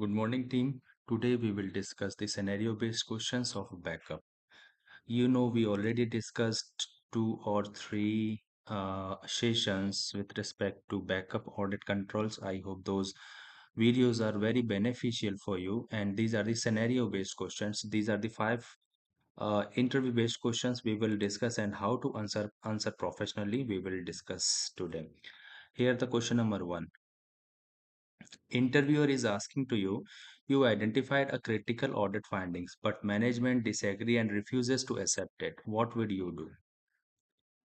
Good morning, team. Today we will discuss the scenario-based questions of backup. We already discussed two or three sessions with respect to backup audit controls. I hope those videos are very beneficial for you. And these are the scenario-based questions. These are the five interview-based questions we will discuss, and how to answer professionally. We will discuss today. Here, the question number one. Interviewer is asking to you, you identified a critical audit findings, but management disagree and refuses to accept it. What would you do?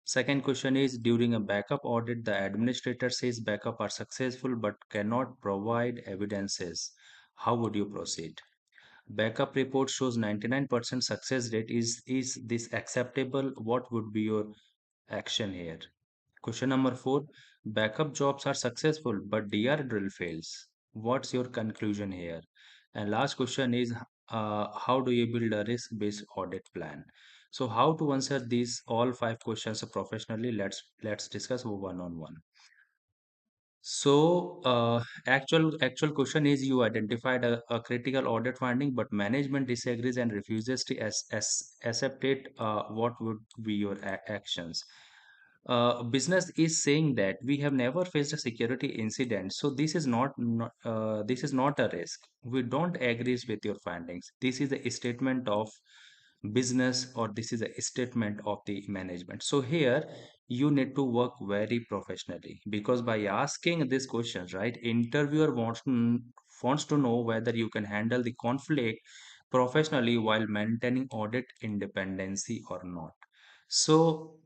Second question is, during a backup audit, the administrator says backup are successful but cannot provide evidences. How would you proceed? Backup report shows 99% success rate. Is this acceptable? What would be your action here? Question number four, backup jobs are successful, but DR drill fails. What's your conclusion here? And last question is, how do you build a risk-based audit plan? So how to answer these all five questions professionally? Let's discuss one on one. So, actual question is, you identified a critical audit finding, but management disagrees and refuses to accept it. What would be your actions? Business is saying that we have never faced a security incident, so this is not a risk. We don't agree with your findings. This is a statement of business, or this is a statement of the management. So here you need to work very professionally, because by asking these questions, right, interviewer wants to know whether you can handle the conflict professionally while maintaining audit independency or not. So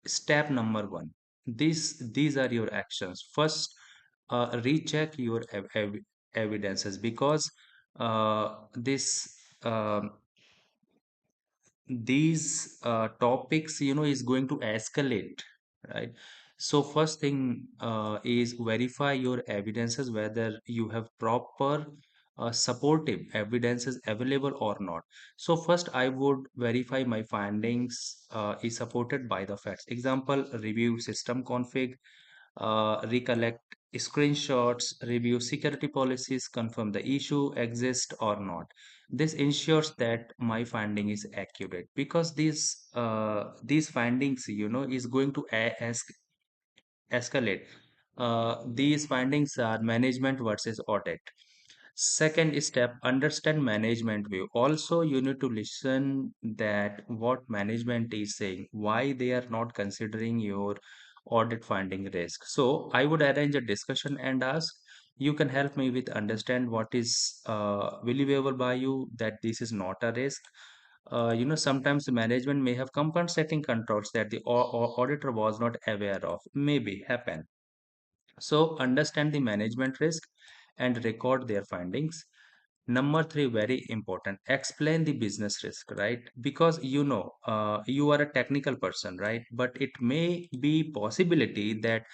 step number one, these are your actions. First, recheck your evidences, because this these topics is going to escalate, right? So first thing is verify your evidences, whether you have proper supportive evidences available or not. So first I would verify my findings is supported by the facts. Example, review system config, recollect screenshots, review security policies, confirm the issue exists or not. This ensures that my finding is accurate, because these findings is going to escalate. These findings are management versus audit. Second step, understand management view. Also, you need to listen that what management is saying, why they are not considering your audit finding risk. So I would arrange a discussion and ask, you can help me with understand what is believable by you that this is not a risk. Sometimes the management may have compensating controls that the auditor was not aware of. Maybe happen. So understand the management risk and record their findings. Number three, very important, explain the business risk, right? Because you are a technical person, right? But it may be possibility that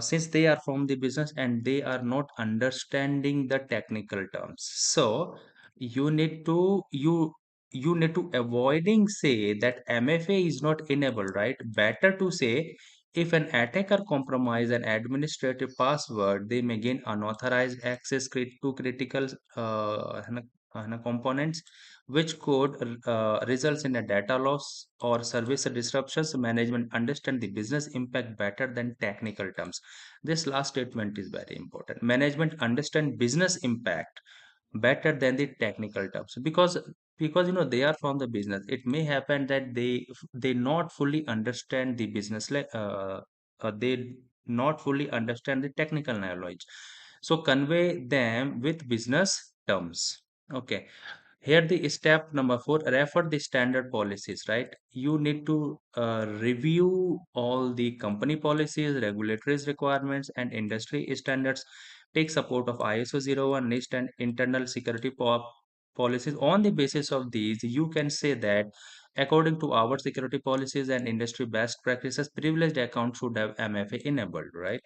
since they are from the business and they are not understanding the technical terms, so you need to you need to avoiding say that MFA is not enabled, right? Better to say, if an attacker compromise an administrative password, they may gain unauthorized access to critical components, which could results in a data loss or service disruptions. Management understand the business impact better than technical terms. This last statement is very important. Management understand business impact better than the technical terms, because they are from the business. It may happen that they not fully understand the business, they not fully understand the technical knowledge. So convey them with business terms. Okay. Here the step number four, refer the standard policies, right? You need to review all the company policies, regulatory requirements, and industry standards. Take support of ISO 01, NIST, and internal security policies. On the basis of these, you can say that according to our security policies and industry best practices, privileged account should have MFA enabled, right?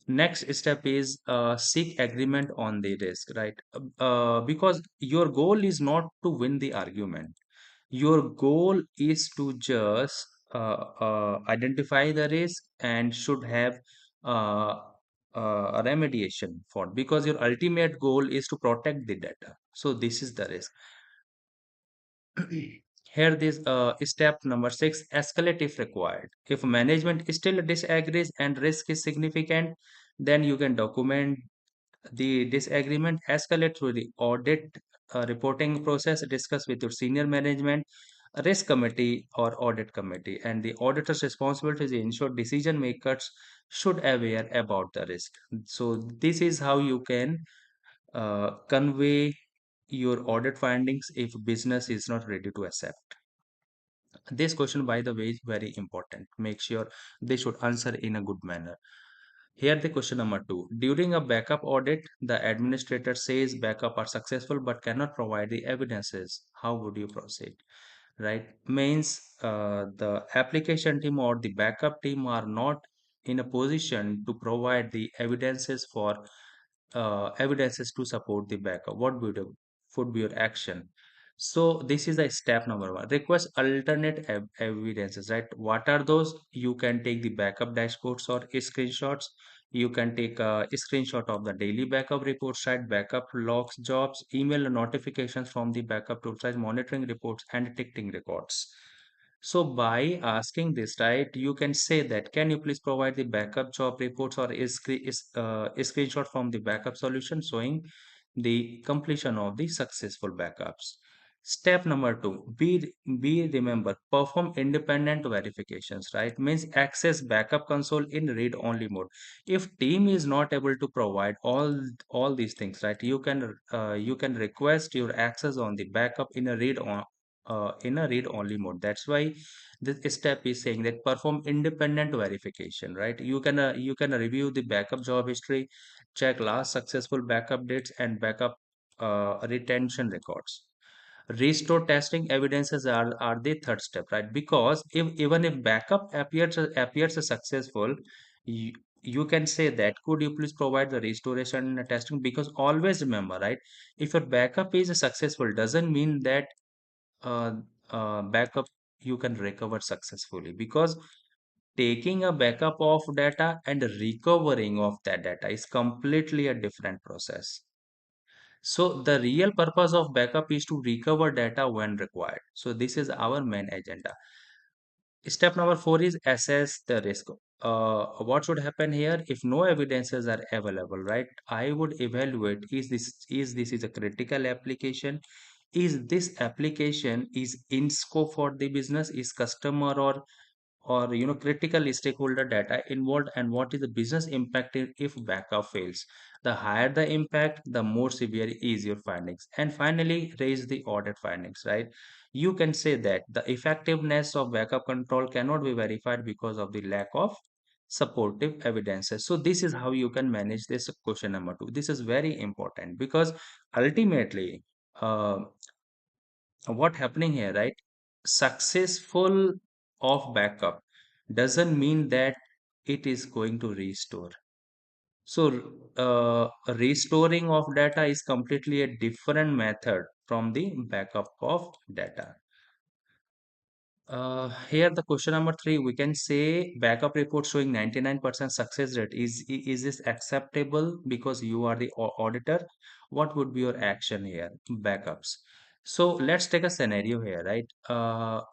Next step is seek agreement on the risk, right? Because your goal is not to win the argument. Your goal is to just identify the risk and should have uh, a remediation for, because your ultimate goal is to protect the data. So this is the risk. Here this step number 6, escalate if required. If management still disagrees and risk is significant, then you can document the disagreement, escalate through the audit reporting process, discuss with your senior management, risk committee or audit committee, and the auditor's responsibility is to ensure decision makers should aware about the risk. So this is how you can convey your audit findings if business is not ready to accept. This question, by the way, is very important. Make sure they should answer in a good manner. Here the question number 2. During a backup audit, the administrator says backup are successful but cannot provide the evidences. How would you proceed? Right? Means the application team or the backup team are not in a position to provide the evidences to support the backup. What would be your action? So this is the step number 1. Request alternate evidences, right? What are those? You can take the backup dashboards or screenshots. You can take a screenshot of the daily backup reports, right? Backup logs, jobs, email notifications from the backup tools, right? Monitoring reports and ticketing records. So by asking this, right, you can say that, can you please provide the backup job reports or a screenshot from the backup solution showing the completion of the successful backups. Step number 2, be remember, perform independent verifications, right? Means access backup console in read only mode. If team is not able to provide all these things, right, you can request your access on the backup in a read only mode. That's why this step is saying that perform independent verification, right? You can review the backup job history, check last successful backup dates and backup retention records. Restore testing evidences are the third step, right? Because if even if backup appears successful, you, you can say that, could you please provide the restoration testing? Because always remember, right, if your backup is successful doesn't mean that uh, backup you can recover successfully, because taking a backup of data and recovering of that data is completely a different process. So the real purpose of backup is to recover data when required. So this is our main agenda. Step number 4 is assess the risk. What should happen here if no evidences are available, right? I would evaluate, is this is a critical application? Is this application is in scope for the business? Is customer or critical stakeholder data involved, and what is the business impact if backup fails? The higher the impact, the more severe is your findings. And finally, raise the audit findings, right? You can say that the effectiveness of backup control cannot be verified because of the lack of supportive evidences. So this is how you can manage this question number 2. This is very important because ultimately, uh, what happening here, right? Successful of backup doesn't mean that it is going to restore. So restoring of data is completely a different method from the backup of data. Here the question number 3, we can say backup report showing 99% success rate. Is this acceptable because you are the auditor? What would be your action here? Backups. So let's take a scenario here, right?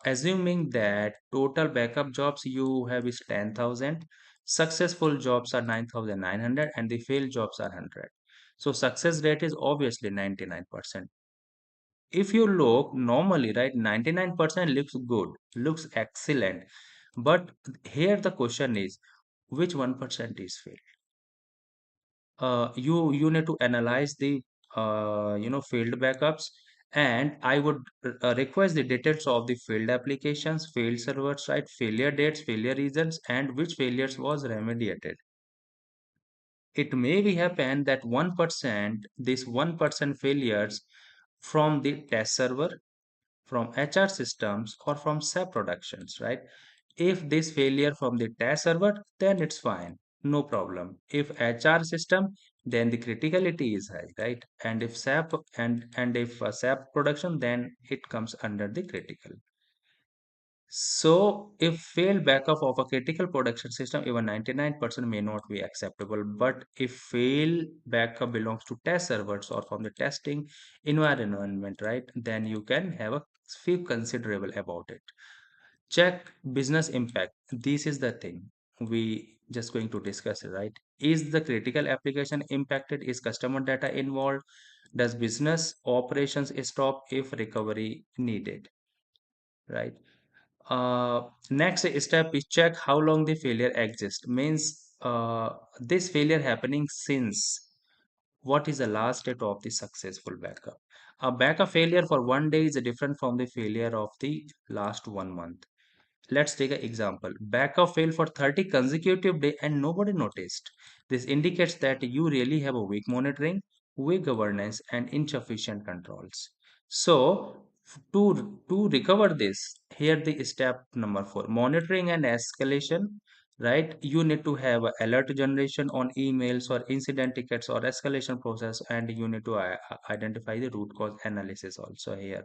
Assuming that total backup jobs you have is 10,000, successful jobs are 9,900, and the failed jobs are 100. So success rate is obviously 99%. If you look normally, right, 99% looks good, looks excellent. But here the question is, which 1% is failed? You need to analyze the failed backups, and I would request the details of the failed applications, failed servers, right, failure dates, failure reasons, and which failures was remediated. It may be happen that 1%, this 1% failures from the test server, from HR systems, or from SAP productions, right? If this failure from the test server, then it's fine, no problem. If HR system, then the criticality is high, right? And if SAP and if SAP production, then it comes under the critical. So, if failed backup of a critical production system, even 99% may not be acceptable. But if failed backup belongs to test servers or from the testing environment, right, then you can have a few considerable about it. Check business impact. This is the thing we just going to discuss, right? Is the critical application impacted? Is customer data involved? Does business operations stop if recovery needed? Right. Next step is check how long the failure exists. Means this failure happening since what is the last date of the successful backup. A backup failure for 1 day is different from the failure of the last 1 month. Let's take an example. Backup failed for 30 consecutive days and nobody noticed. This indicates that you really have a weak monitoring, weak governance, and insufficient controls. So, to recover this, here the step number 4, monitoring and escalation. Right, you need to have a alert generation on emails or incident tickets or escalation process, and you need to identify the root cause analysis also here.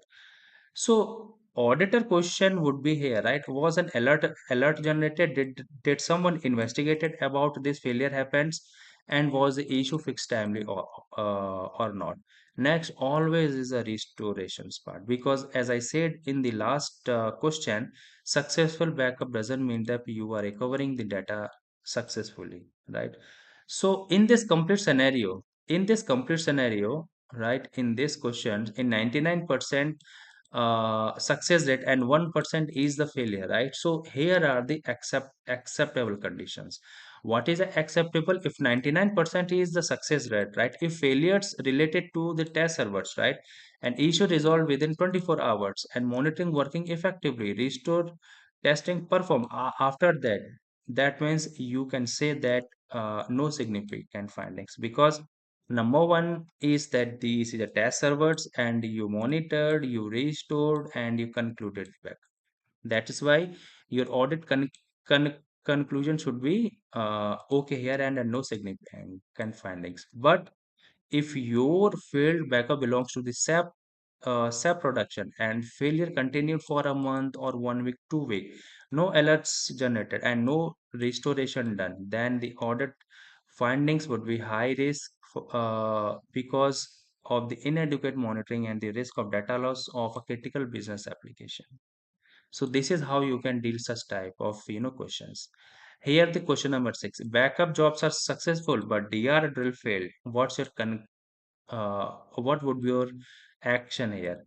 So auditor question would be here, right? Was an alert generated? Did someone investigated about this failure happens, and was the issue fixed timely or not? Next, always is a restorations part, because as I said in the last question, successful backup doesn't mean that you are recovering the data successfully, right? So in this complete scenario, right, in this question, in 99% success rate and 1% is the failure, right? So here are the acceptable conditions. What is acceptable? If 99% is the success rate, right? If failures related to the test servers, right, an issue resolved within 24 hours and monitoring working effectively, restore testing perform after that, that means you can say that no significant findings, because number one is that these is the test servers and you monitored, you restored, and you concluded back. That is why your audit con conclusion should be okay here, and no significant findings. But if your failed backup belongs to the SAP production and failure continued for a month or 1 week, 2 week, no alerts generated and no restoration done, then the audit findings would be high risk because of the inadequate monitoring and the risk of data loss of a critical business application. So this is how you can deal such type of questions. Here the question number 6. Backup jobs are successful, but DR drill failed. What would be your action here?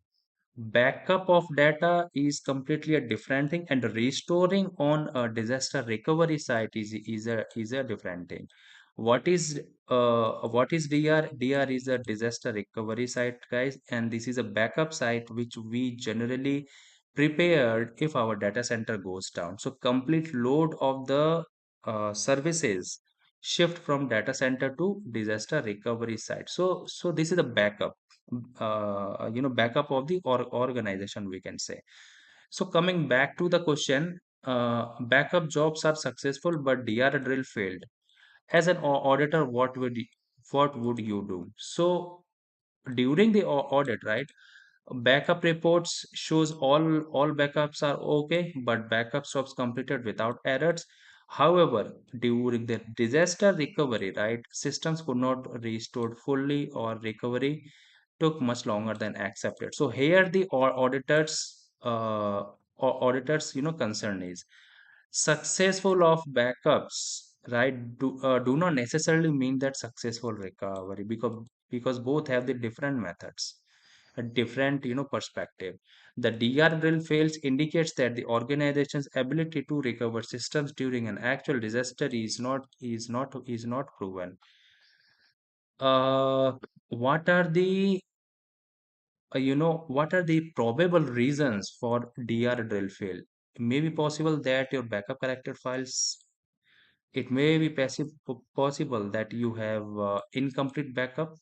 Backup of data is completely a different thing, and restoring on a disaster recovery site is a different thing. What is DR? DR is a disaster recovery site, guys, and this is a backup site which we generally prepared if our data center goes down. So complete load of the services shift from data center to disaster recovery site. So this is a backup, backup of the organization, we can say. So coming back to the question, backup jobs are successful but DR drill failed. As an auditor, what would you do? So during the audit, right, backup reports shows all backups are okay, but backup stops completed without errors. However, during the disaster recovery, right, systems could not restored fully, or recovery took much longer than accepted. So here the auditors concern is successful of backups, right, do not necessarily mean that successful recovery, because both have the different methods, a different perspective. The DR drill fails indicates that the organization's ability to recover systems during an actual disaster is not proven. uh what are the what are the probable reasons for DR drill fail? It may be possible that your backup character files. It may be possible that you have incomplete backup.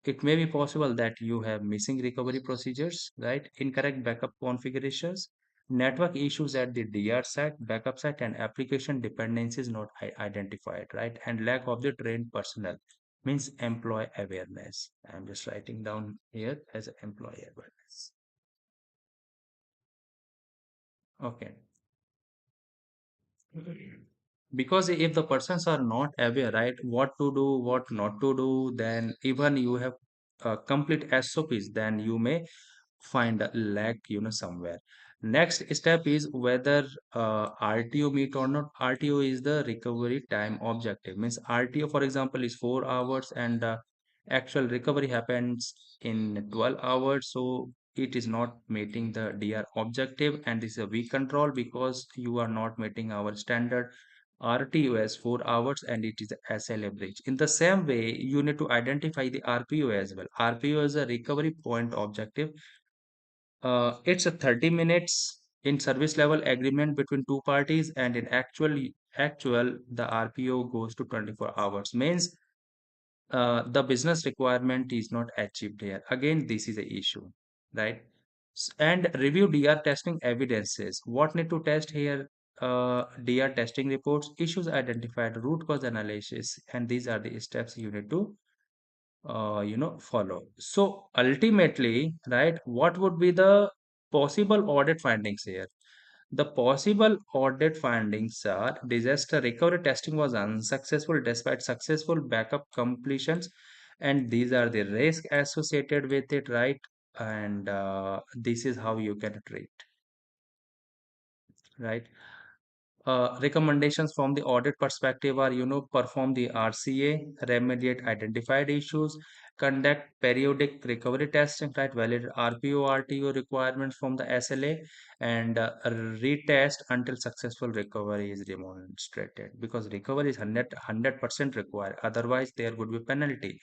It may be possible that you have missing recovery procedures, right? Incorrect backup configurations, network issues at the DR site, backup site, and application dependencies not identified, right? And lack of the trained personnel, means employee awareness. I'm just writing down here as employee awareness. Okay. Because if the persons are not aware, right, what to do, what not to do, then even you have complete SOPs, then you may find a lack, somewhere. Next step is whether RTO meet or not. RTO is the recovery time objective. Means RTO, for example, is 4 hours, and actual recovery happens in 12 hours. So it is not meeting the DR objective, and this is a weak control because you are not meeting our standard RTO as 4 hours, and it is a SLA breach. In the same way, you need to identify the RPO as well. RPO is a recovery point objective. It's a 30 minutes in service level agreement between two parties, and in actual the RPO goes to 24 hours. Means the business requirement is not achieved here. Again, this is a issue, right? And review DR testing evidences. What need to test here? DR testing reports, issues identified, root cause analysis, and these are the steps you need to follow. So ultimately, right, what would be the possible audit findings here? The possible audit findings are disaster recovery testing was unsuccessful despite successful backup completions, and these are the risk associated with it, right? And this is how you can treat, right? Recommendations from the audit perspective are, perform the RCA, remediate identified issues, conduct periodic recovery testing, right? Validate RPO, RTO requirements from the SLA, and retest until successful recovery is demonstrated. Because recovery is 100% required. Otherwise, there would be penalty.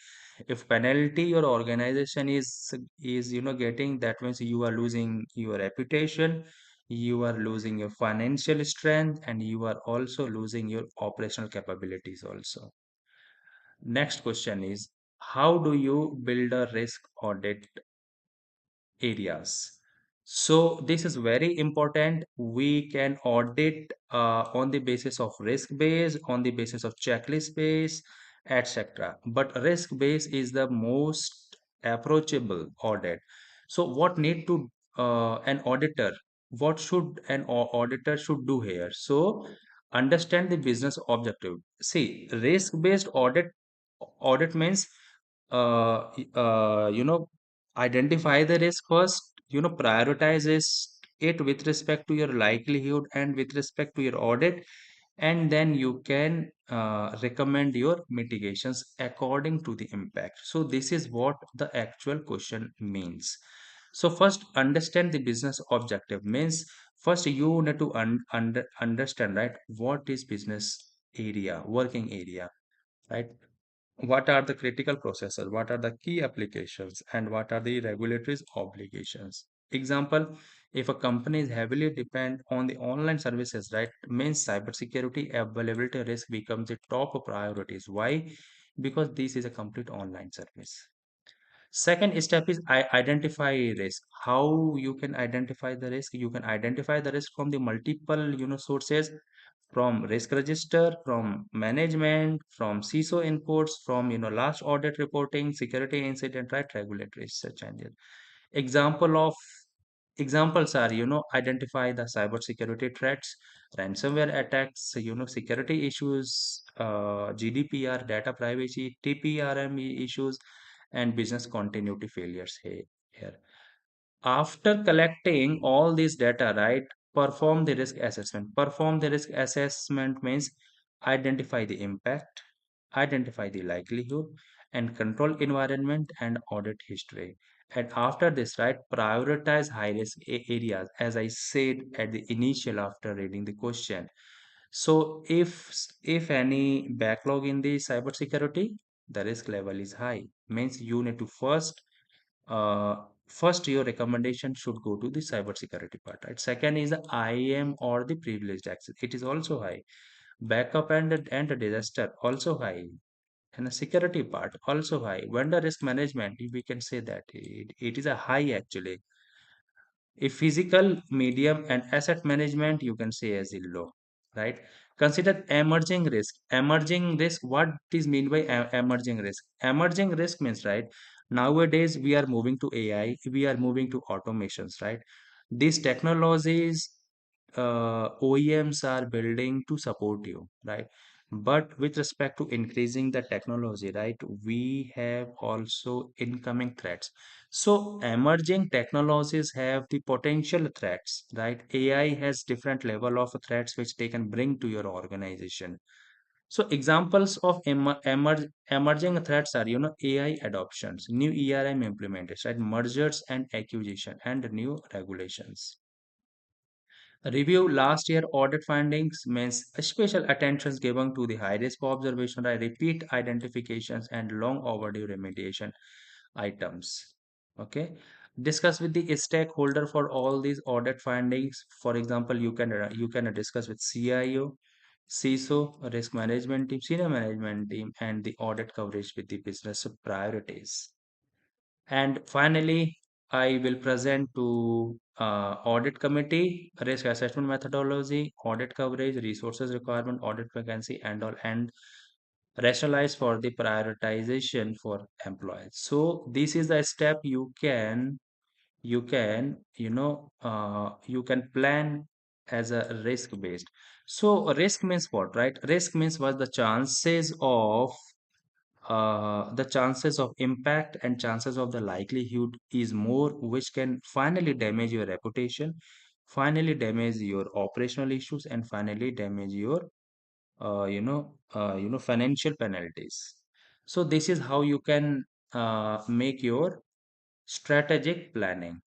If penalty your organization is getting, that means you are losing your reputation, you are losing your financial strength, and you are also losing your operational capabilities also. Next question is, how do you build a risk audit areas? So this is very important. We can audit on the basis of risk base, on the basis of checklist base, etc. But risk base is the most approachable audit. So what need to an auditor? What should an auditor should do here? So understand the business objective. See, risk-based audit means identify the risk first, prioritize it with respect to your likelihood and with respect to your audit, and then you can recommend your mitigations according to the impact. So this is what the actual question means. So first, understand the business objective means, first you need to understand, right, what is business area, working area, right? What are the critical processes, what are the key applications, and what are the regulatory obligations. Example, if a company is heavily depend on the online services, right, means cybersecurity availability risk becomes the top priorities. Why? Because this is a complete online service. Second step is identify risk. How you can identify the risk? You can identify the risk from the multiple sources, from risk register, from management, from CISO inputs, from last audit reporting, security incident, right, regulatory such engine. Example of examples are, identify the cybersecurity threats, ransomware attacks, security issues, GDPR, data privacy, TPRM issues, and business continuity failures here. After collecting all this data, right, perform the risk assessment. Perform the risk assessment means identify the impact, identify the likelihood, and control environment and audit history. And after this, right, prioritize high risk areas, as I said at the initial after reading the question. So if any backlog in the cybersecurity, the risk level is high. Means you need to uh, first your recommendation should go to the cybersecurity part, right? Second is the IAM or the privileged access. It is also high. Backup and the disaster also high. And the security part also high. Vendor risk management, we can say that it is a high actually. If physical, medium, and asset management, you can say as a low, right? Consider emerging risk. Emerging risk, what is mean by emerging risk? Emerging risk means, right, nowadays we are moving to AI, we are moving to automations, right? These technologies OEMs are building to support you, right? But with respect to increasing the technology, right, we have also incoming threats. So emerging technologies have the potential threats, right? AI has different level of threats which they can bring to your organization. So examples of emerging threats are, AI adoptions, new ERM implementations, right? Mergers and acquisition, and new regulations. Review last year audit findings means special attention is given to the high risk observation, right? Repeat identifications, and long overdue remediation items. Okay. Discuss with the stakeholder for all these audit findings. For example, you can discuss with CIO, CISO, risk management team, senior management team, and the audit coverage with the business priorities. And finally, I will present to audit committee, risk assessment methodology, audit coverage, resources requirement, audit vacancy, and all, and rationalize for the prioritization for employees. So this is the step you can plan as a risk based. So risk means what, right? Risk means what the chances of impact and chances of the likelihood is more, which can finally damage your reputation, finally damage your operational issues, and finally damage your financial penalties. So this is how you can make your strategic planning.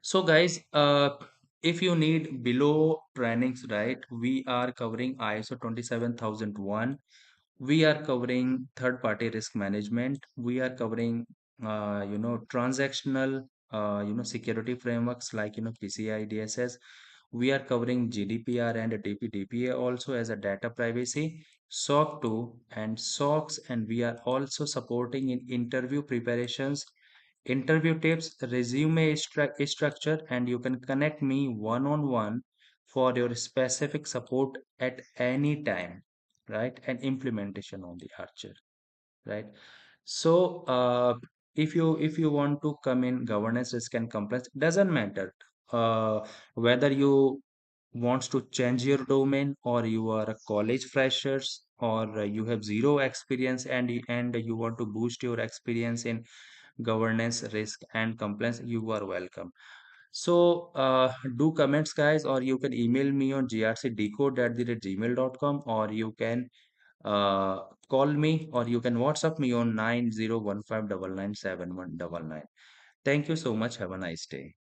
So guys, if you need below trainings, right, we are covering ISO 27001. We are covering third party risk management. We are covering transactional security frameworks like PCI DSS. We are covering GDPR and DPDPA also as a data privacy, SOC 2 and SOX, and we are also supporting in interview preparations, interview tips, resume structure, and you can connect me one on one for your specific support at any time, right? And implementation on the Archer, right? So if you want to come in governance, risk, and compliance, doesn't matter whether you wants to change your domain, or you are a college freshers, or you have zero experience, and you want to boost your experience in governance, risk, and compliance, you are welcome. So do comments, guys, or you can email me on grcdecode@gmail.com, or you can uh, call me, or you can WhatsApp me on 9015997199. Thank you so much. Have a nice day.